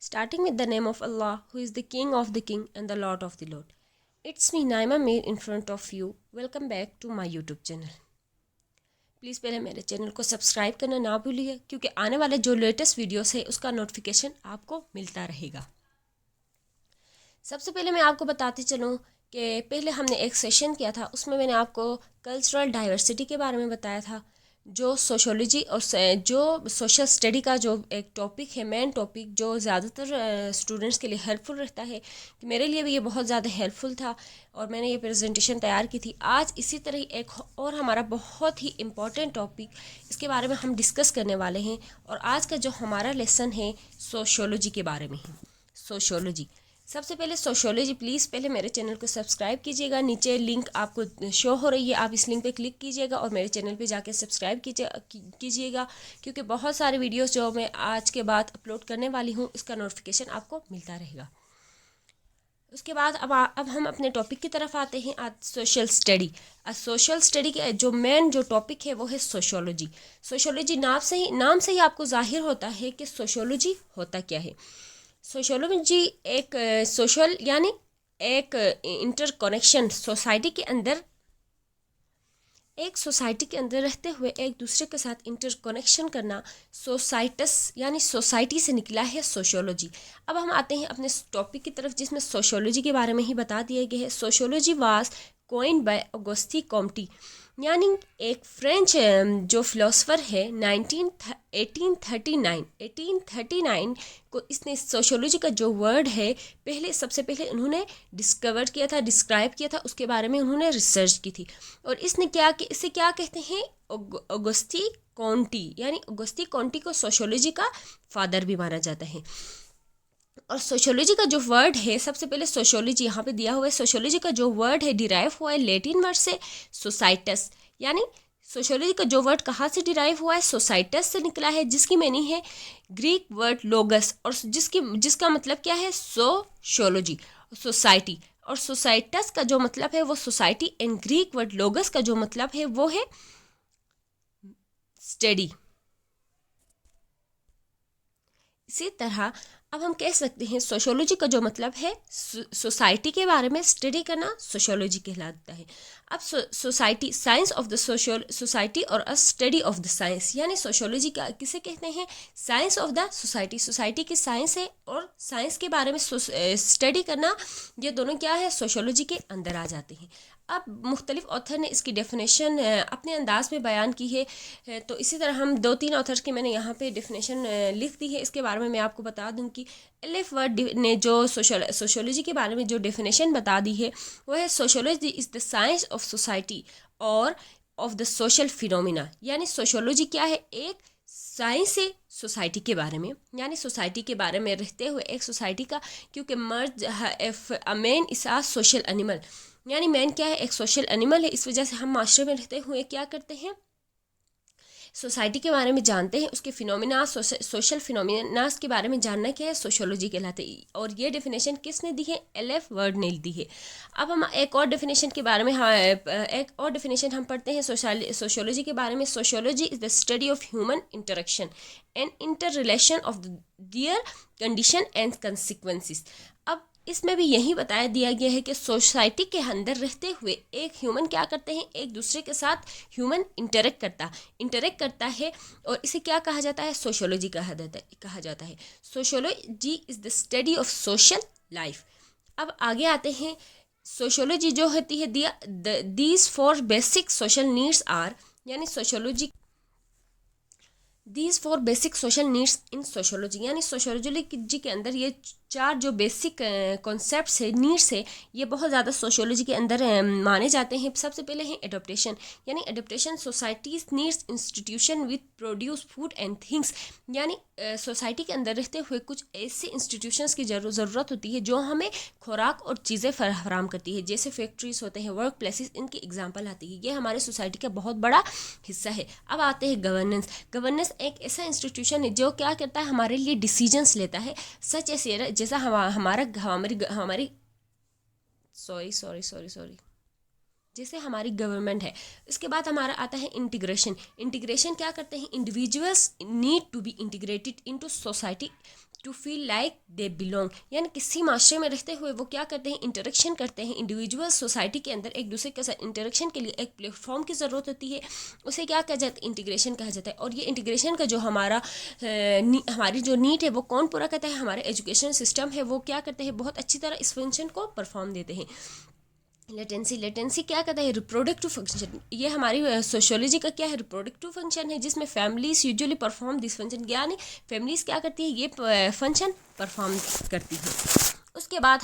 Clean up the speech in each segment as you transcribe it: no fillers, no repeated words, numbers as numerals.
Starting with the name of Allah, who is the King of the King and the Lord of the Lord. It's me Naima Mir in front of you. Welcome back to my YouTube channel. Please पहले मेरे channel को subscribe करना ना भूलिए, क्योंकि आने वाले जो लेटेस्ट वीडियोस है उसका नोटिफिकेशन आपको मिलता रहेगा। सबसे पहले मैं आपको बताती चलूँ कि पहले हमने एक सेशन किया था, उसमें मैंने आपको कल्चरल डाइवर्सिटी के बारे में बताया था, जो सोशोलॉजी और जो सोशल स्टडी का जो एक टॉपिक है, मेन टॉपिक जो ज़्यादातर स्टूडेंट्स के लिए हेल्पफुल रहता है। कि मेरे लिए भी ये बहुत ज़्यादा हेल्पफुल था और मैंने ये प्रेजेंटेशन तैयार की थी। आज इसी तरह एक और हमारा बहुत ही इम्पॉर्टेंट टॉपिक, इसके बारे में हम डिस्कस करने वाले हैं। और आज का जो हमारा लेसन है सोशोलॉजी के बारे में है। सोशोलॉजी, सबसे पहले सोशोलॉजी, प्लीज़ पहले मेरे चैनल को सब्सक्राइब कीजिएगा। नीचे लिंक आपको शो हो रही है, आप इस लिंक पे क्लिक कीजिएगा और मेरे चैनल पे जाके सब्सक्राइब कीजिएगा, क्योंकि बहुत सारे वीडियोस जो मैं आज के बाद अपलोड करने वाली हूँ इसका नोटिफिकेशन आपको मिलता रहेगा। उसके बाद अब हम अपने टॉपिक की तरफ आते हैं। आज सोशल स्टडी। सोशल स्टडी के जो मेन जो टॉपिक है वो है सोशोलॉजी। सोशोलॉजी नाम से ही आपको जाहिर होता है कि सोशोलॉजी होता क्या है। सोशोलॉजी एक सोशल यानी एक इंटरकनेक्शन, सोसाइटी के अंदर रहते हुए एक दूसरे के साथ इंटरकनेक्शन करना, सोसाइटस यानी सोसाइटी से निकला है सोशोलॉजी। अब हम आते हैं अपने टॉपिक की तरफ, जिसमें सोशोलॉजी के बारे में ही बता दिया गया है। सोशोलॉजी वाज कोइन्ड बाय ऑगस्टी कॉम्टी, यानी एक फ्रेंच जो फिलोसफर है 1839 को इसने सोशोलॉजी का जो वर्ड है सबसे पहले उन्होंने डिस्कवर किया था, डिस्क्राइब किया था, उसके बारे में उन्होंने रिसर्च की थी। और इसे क्या कहते हैं, ऑगस्टी कॉन्टी, यानी ऑगस्टी कॉन्टी को सोशोलॉजी का फादर भी माना जाता है। और सोशोलॉजी का जो वर्ड है, सबसे पहले सोशोलॉजी यहाँ पे दिया हुआ है। सोशोलॉजी का जो वर्ड है डिराइव हुआ है लैटिन वर्ड से सोसाइटस, यानी सोशोलॉजी का जो वर्ड कहाँ से डिराइव हुआ है, सोसाइटस से निकला है, जिसकी मीनिंग है ग्रीक वर्ड लोगस, और जिसका मतलब क्या है, सोशोलॉजी सोसाइटी, और सोसाइटस का जो मतलब है वो सोसाइटी, एंड ग्रीक वर्ड लोगस का जो मतलब है वो है स्टडी। इसी तरह अब हम कह सकते हैं सोशोलॉजी का जो मतलब है सोसाइटी के बारे में स्टडी करना, सोशोलॉजी कहलाता है। अब society, science of the society और a study of the science, यानी सोशोलॉजी का किसे कहते हैं, science of the society, society की साइंस है, और साइंस के बारे में स्टडी करना, ये दोनों क्या है, सोशोलॉजी के अंदर आ जाते हैं। अब मुख्तलिफ ऑथर ने इसकी डेफिनेशन अपने अंदाज में बयान की है, तो इसी तरह हम 2-3 ऑथर्स की मैंने यहाँ पे डेफिनेशन लिख दी है। इसके बारे में मैं आपको बता दूँ कि एलिफ वर्ड ने जो सोशोलॉजी के बारे में जो डेफिनेशन बता दी है वो है, sociology is the science of society और ऑफ द सोशल फिनोमिना, यानी सोशोलॉजी क्या है, एक साइंस है सोसाइटी के बारे में, यानी सोसाइटी के बारे में रहते हुए एक सोसाइटी का, क्योंकि मर्ज man is a social animal, यानी मैन क्या है, एक सोशल एनिमल है। इस वजह से हम माशरे में रहते हुए क्या करते हैं, सोसाइटी के बारे में जानते हैं, उसके फिनोमिना, सोशल फिनोमिनास के बारे में जानना क्या है, सोशोलॉजी कहलाते हैं। और ये डेफिनेशन किसने दी है, एलिफ वर्ड ने दी है। अब हम एक और डेफिनेशन के बारे में एक और डेफिनेशन हम पढ़ते हैं सोशोलॉजी के बारे में। Sociology is the study of human interaction and interrelation of their condition and consequences. अब इसमें भी यही बताया दिया गया है कि सोसाइटी के अंदर रहते हुए एक ह्यूमन क्या करते हैं, एक दूसरे के साथ ह्यूमन इंटरेक्ट करता है, और इसे क्या कहा जाता है, सोशोलॉजी कहा जाता है। Sociology is the study of social life. अब आगे आते हैं, सोशोलॉजी जो होती है, these 4 basic social needs are, यानी sociology these 4 basic social needs in sociology, यानी सोशोलॉजी के अंदर ये 4 जो बेसिक कॉन्सेप्ट्स है, नीड्स है, ये बहुत ज़्यादा सोशोलॉजी के अंदर माने जाते हैं। सबसे पहले है एडोप्टेशन, यानी adoption societies needs institution with produce food and things, यानी सोसाइटी के अंदर रहते हुए कुछ ऐसे इंस्टीट्यूशंस की ज़रूरत होती है जो हमें खुराक और चीज़ें फराहम करती है, जैसे फैक्ट्रीज होते हैं, वर्क प्लेसेस, इनकी एग्जाम्पल आती है। ये हमारे सोसाइटी का बहुत बड़ा हिस्सा है। अब आते हैं गवर्नेंस एक ऐसा इंस्टीट्यूशन है जो क्या करता है, हमारे लिए डिसीजंस लेता है, सच ऐसे जैसा हमारी सॉरी जैसे हमारी गवर्नमेंट है। इसके बाद हमारा आता है इंटीग्रेशन क्या करते हैं, individuals need to be integrated into society to feel like they belong, यानी किसी माशरे में रहते हुए वो क्या करते हैं, इंटरेक्शन करते हैं। इंडिविजुअल सोसाइटी के अंदर एक दूसरे के साथ इंटरेक्शन के लिए एक प्लेटफॉर्म की ज़रूरत होती है, उसे क्या कहा जाता है, इंटीग्रेशन कहा जाता है। और ये इंटीग्रेशन का जो हमारी जो नीड है वो कौन पूरा करता है, हमारे एजुकेशन सिस्टम है वो क्या करते हैं, बहुत अच्छी तरह इस फंक्शन को परफॉर्म देते हैं। लेटेंसी क्या कहता है, रिप्रोडक्टिव फंक्शन। ये हमारी सोशियोलॉजी का क्या है, रिप्रोडक्टिव फंक्शन है, जिसमें families usually perform this function, यानी फैमिलीज क्या करती है, ये फंक्शन परफॉर्म करती है। उसके बाद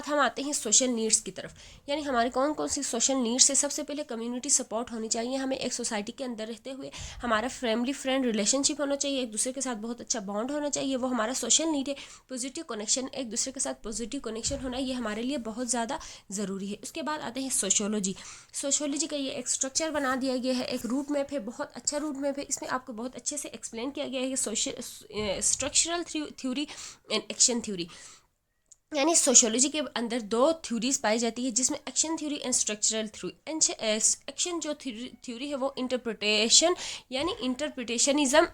हम आते हैं सोशल नीड्स की तरफ, यानी हमारे कौन कौन सी सोशल नीड्स है। सबसे पहले कम्युनिटी सपोर्ट होनी चाहिए, हमें एक सोसाइटी के अंदर रहते हुए हमारा फैमिली फ्रेंड रिलेशनशिप होना चाहिए, एक दूसरे के साथ बहुत अच्छा बॉन्ड होना चाहिए, वो हमारा सोशल नीड है। पॉजिटिव कनेक्शन, एक दूसरे के साथ पॉजिटिव कनेक्शन होना, ये हमारे लिए बहुत ज़्यादा ज़रूरी है। उसके बाद आते हैं सोशियोलॉजी का ये एक स्ट्रक्चर बना दिया गया है, एक रूट मैप है, बहुत अच्छा रूट मैप है। इसमें आपको बहुत अच्छे से एक्सप्लेन किया गया है कि structural theory and action theory, यानी सोशियोलॉजी के अंदर दो थ्योरीज पाई जाती है, जिसमें action theory and structural theory. Action जो थ्योरी है वो इंटरप्रिटेशन, यानी इंटरप्रिटेशनिज्म,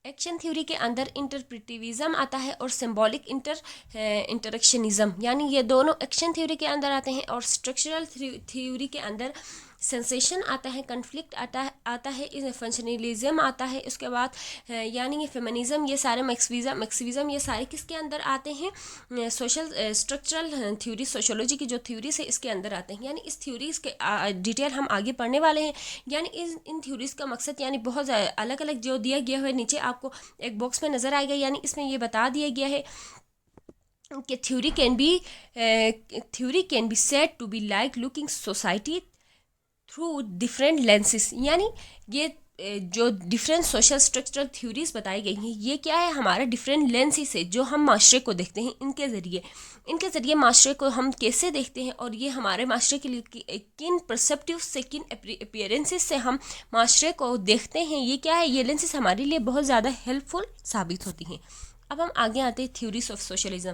एक्शन थ्योरी के अंदर इंटरप्रिटिविज्म आता है और सिंबॉलिक इंटरेक्शनिज्म, यानी ये दोनों एक्शन थ्योरी के अंदर आते हैं। और स्ट्रक्चरल थ्योरी के अंदर सेंसेशन आता है, कन्फ्लिक्ट आता है, फंक्शनलिज्म आता है। उसके बाद यानी ये फेमिनिज्म, ये सारे मैक्सिविज्म, ये सारे किसके अंदर आते हैं, सोशल स्ट्रक्चरल थ्योरी, सोशियोलॉजी की जो थ्योरीज है इसके अंदर आते हैं। यानी इस थ्योरीज के डिटेल हम आगे पढ़ने वाले हैं। यानी इन थ्योरीज का मकसद, यानी बहुत अलग अलग जो दिया गया है, नीचे आपको एक बॉक्स में नज़र आएगा, यानी इसमें ये बता दिया गया है कि theory can be said to be like looking society through different lenses, यानी ये जो डिफरेंट सोशल स्ट्रक्चरल थ्योरीज बताई गई हैं, ये क्या है, हमारे डिफरेंट लेंसेज है जो हम माशरे को देखते हैं, इनके ज़रिए माशरे को हम कैसे देखते हैं, और ये हमारे माशरे के लिए किन परसेप्टिव से, किन अपीयरेंसेस से हम माशरे को देखते हैं, ये क्या है, ये लेंसेज हमारे लिए बहुत ज़्यादा हेल्पफुल साबित होती हैं। अब हम आगे आते हैं थ्योरीज ऑफ सोशलिज्म।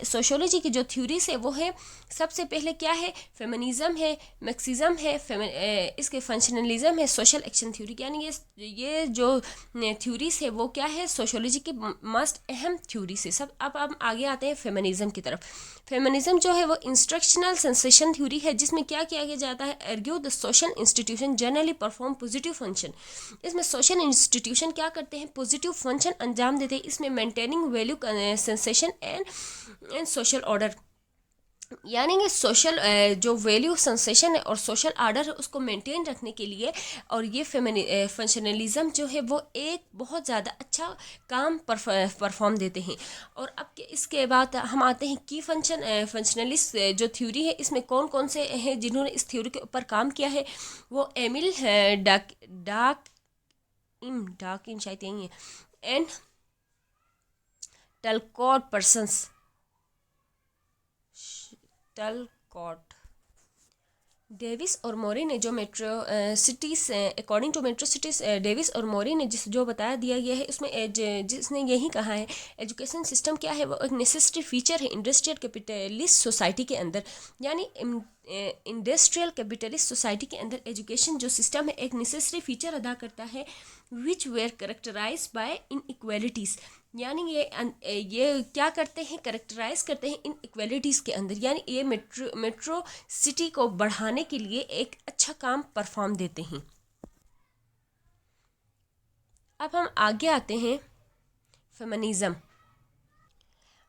सोशियोलॉजी की जो थ्योरीज है वो है, सबसे पहले क्या है, फेमिनिज्म है, मैक्सिज्म है, इसके फंक्शनलिज्म है, सोशल एक्शन थ्योरी, यानी ये जो थ्योरीज है वो क्या है, सोशियोलॉजी की मस्ट अहम थ्योरीज है सब। अब हम आगे आते हैं फेमिनिज्म की तरफ। फेमिनिज्म जो है वो इंस्ट्रक्शनल सेंसेशन थ्योरी है, जिसमें क्या किया गया जाता है, argue the social institution generally perform positive function. इसमें सोशल इंस्टीट्यूशन क्या करते हैं, पॉजिटिव फंक्शन अंजाम देते हैं, इसमें maintaining value sensation and social order, यानी कि सोशल जो वैल्यू सेंसेशन है और सोशल आर्डर है उसको मेंटेन रखने के लिए, और ये फंक्शनलिज्म जो है वो एक बहुत ज़्यादा अच्छा काम परफॉर्म देते हैं। और अब इसके बाद हम आते हैं की फंक्शनलिस्ट जो थ्योरी है, इसमें कौन कौन से हैं जिन्होंने इस थ्योरी के ऊपर काम किया है, वो एमिल डार्किन शायद यही है, and Talcott Parsons, Talcott, Davis और मोरी ने जो metro cities, according to metro cities, Davis और मोरी ने जो बताया दिया गया है उसमें जिसने यही कहा है, एजुकेशन सिस्टम क्या है, वो एक नेसेसरी फीचर है इंडस्ट्रियल कैपिटलिस्ट सोसाइटी के अंदर, यानी इंडस्ट्रियल कैपिटलिस्ट सोसाइटी के अंदर एजुकेशन जो सिस्टम है एक नेसेसरी फीचर अदा करता है, विच वेयर करेक्टराइज बाय इनइक्वालिटीज़, यानी ये क्या करते हैं, करेक्टराइज करते हैं इन इक्वालिटीज़ के अंदर, यानी ये मेट्रो सिटी को बढ़ाने के लिए एक अच्छा काम परफॉर्म देते हैं। अब हम आगे आते हैं फेमिनिज्म।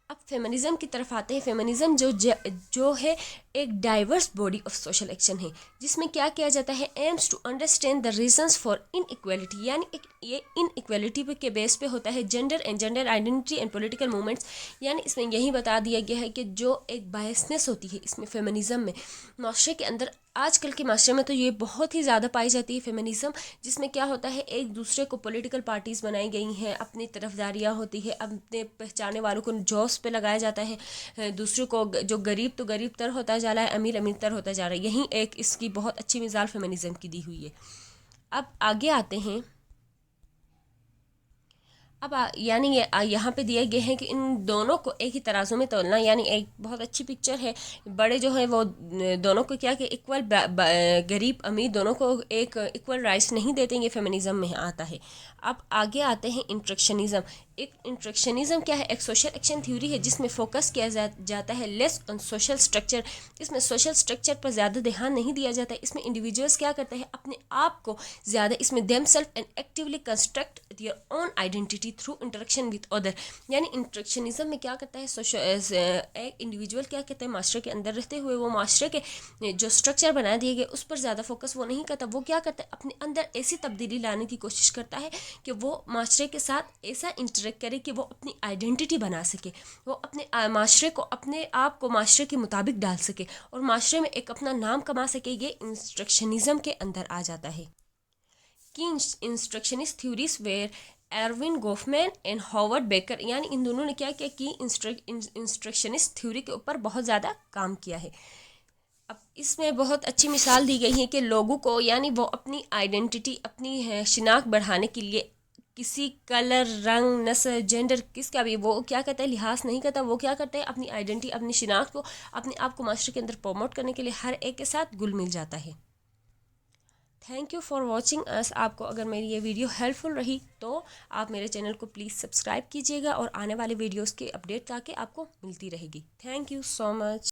अब फेमिनिज्म की तरफ आते हैं। फेमिनिज्म जो है एक diverse body of social action है, जिसमें क्या किया जाता है, aims to understand the reasons for inequality, यानी ये इनइक्वालिटी के बेस पे होता है, gender identity and political movements, यानी इसमें यही बता दिया गया है कि जो एक बायसनेस होती है इसमें फेमिनिज्म में, माशरे के अंदर आजकल के माशरे में तो ये बहुत ही ज़्यादा पाई जाती है फेमिनिज्म, जिसमें क्या होता है, एक दूसरे को पॉलिटिकल पार्टीज़ बनाई गई हैं, अपनी तरफदारियाँ होती है, अपने पहचाने वालों को जॉब्स पे लगाया जाता है, दूसरों को जो गरीब तो गरीब तर होता जा रहा है, अमीर अमीर तर होता जा रहा है, यही एक इसकी बहुत अच्छी मिसाल फेमिनिज्म की दी हुई है। अब आगे आते हैं, अब यानी ये यहाँ पे दिए गए हैं कि इन दोनों को एक ही तराजू में तोलना, यानी एक बहुत अच्छी पिक्चर है। बड़े जो है वो दोनों को क्या कि इक्वल, गरीब अमीर दोनों को एक इक्वल राइट्स नहीं देते, ये फेमिनिज्म में आता है। अब आगे आते हैं इंट्रक्शनिज़म। एक इंट्रक्शनिज़म क्या है? एक सोशल एक्शन थ्योरी है जिसमें फोकस किया जाता है लेस ऑन सोशल स्ट्रक्चर। इसमें सोशल स्ट्रक्चर पर ज़्यादा ध्यान नहीं दिया जाता है। इसमें इंडिविजुअल्स क्या करते हैं? अपने आप को ज़्यादा इसमें them self and actively construct their own identity through interaction with other. यानी इंट्रक्शनिज्म में क्या करता है? एक इंडिविजुअल क्या कहते हैं, माशरे के अंदर रहते हुए वो माशरे के जो स्ट्रक्चर बना दिए गए उस पर ज़्यादा फोकस वो नहीं करता। वो क्या करता है? अपने अंदर ऐसी तब्दीली लाने की कोशिश करता है कि वो माशरे के साथ ऐसा इंटरेक्ट करे कि वो अपनी आइडेंटिटी बना सके, वो अपने माशरे को, अपने आप को माशरे के मुताबिक डाल सके और माशरे में एक अपना नाम कमा सके। ये इंस्ट्रक्शनिज्म के अंदर आ जाता है। की interactionist theories were Erving Goffman and Howard Becker, यानी इन दोनों ने क्या किया कि इंस्ट्रक्शनिस्ट थ्योरी के ऊपर बहुत ज़्यादा काम किया है। अब इसमें बहुत अच्छी मिसाल दी गई है कि लोगों को, यानी वो अपनी आइडेंटिटी, अपनी शिनाख्त बढ़ाने के लिए किसी कलर, रंग, नस्ल, जेंडर, किसका भी वो क्या करता है, लिहाज नहीं करता। वो क्या करता है? अपनी आइडेंटिटी, अपनी शिनाख्त को, अपने आप को मास्टर के अंदर प्रमोट करने के लिए हर एक के साथ घुल मिल जाता है। Thank you for watching us. आपको अगर मेरी ये वीडियो हेल्पफुल रही तो आप मेरे चैनल को प्लीज़ सब्सक्राइब कीजिएगा और आने वाले वीडियोस की अपडेट ताकि आपको मिलती रहेगी। Thank you so much.